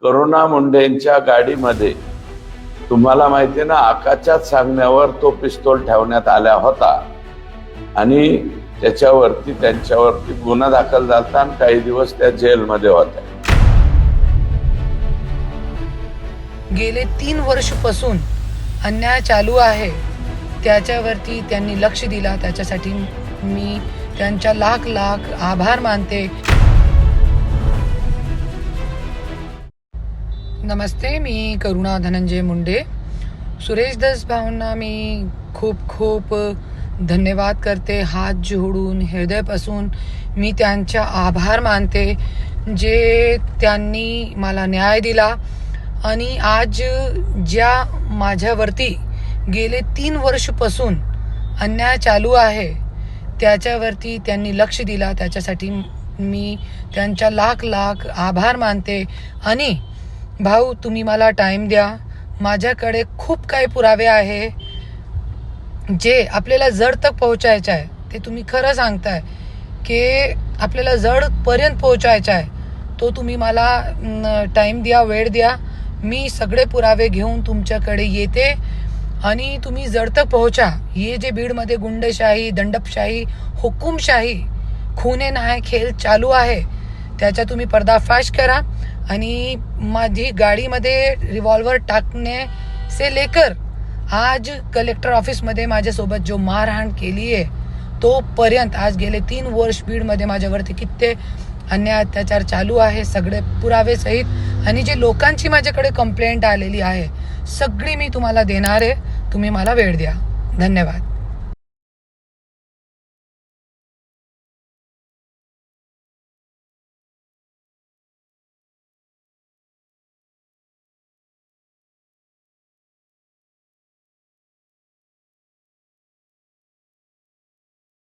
करुणा मुंडेंच्या गाडीमध्ये तुम्हाला माहिती आहे ना, आकाशात सांगण्यावर तो पिस्तूल ठेवण्यात आला होता आणि त्यांच्यावरती गुन्हा दाखल झाला आणि काही दिवस त्या जेलमध्ये होत्या. गेले 3 वर्षापासून अन्याय चालू आहे, त्याच्यावरती त्यांनी लक्ष दिला, त्याच्यासाठी मी त्यांच्या लाख लाख आभार मानते. नमस्ते, मी करुणा धनंजय मुंडे. सुरेश दस भाऊंना मी खूप खूप धन्यवाद करते. हात जोडून हृदयापासून मी त्यांचा आभार मानते, जे त्यांनी मला न्याय दिला. आणि आज ज्या माझ्यावरती गेले 3 वर्षापासून अन्याय चालू आहे, त्याच्यावरती त्यांनी लक्ष दिला, त्याच्यासाठी मी त्यांचा लाख लाख आभार मानते. आणि भाऊ, तुम्ही मला टाईम द्या. माझ्याकडे खूप काही पुरावे आहे जे आपल्याला जड तक पोहोचायचं आहे. ते तुम्ही खरं सांगताय की आपल्याला जडपर्यंत पोहोचायचं आहे. तो तुम्ही मला टाईम द्या, वेळ द्या. मी सगळे पुरावे घेऊन तुमच्याकडे येते आणि तुम्ही जड तक पोहोचा. हे जे बीडमध्ये गुंडशाही, दंडपशाही, हुकुमशाही, खून नाही खेळ चालू आहे, त्याचा तुम्ही पर्दाफाश करा. आणि माझी गाडीमध्ये रिव्हॉल्वर टाकणे से लेकर आज कलेक्टर ऑफिसमध्ये माझ्यासोबत जो मारहाण केली आहे, तोपर्यंत आज गेले 3 वर्ष बीडमध्ये माझ्यावरती किती अन्याय अत्याचार चालू आहे, सगळे पुरावे सहित. आणि जे लोकांची माझ्याकडे कंप्लेंट आलेली आहे, सगळी मी तुम्हाला देणार आहे. तुम्ही मला वेळ द्या. धन्यवाद.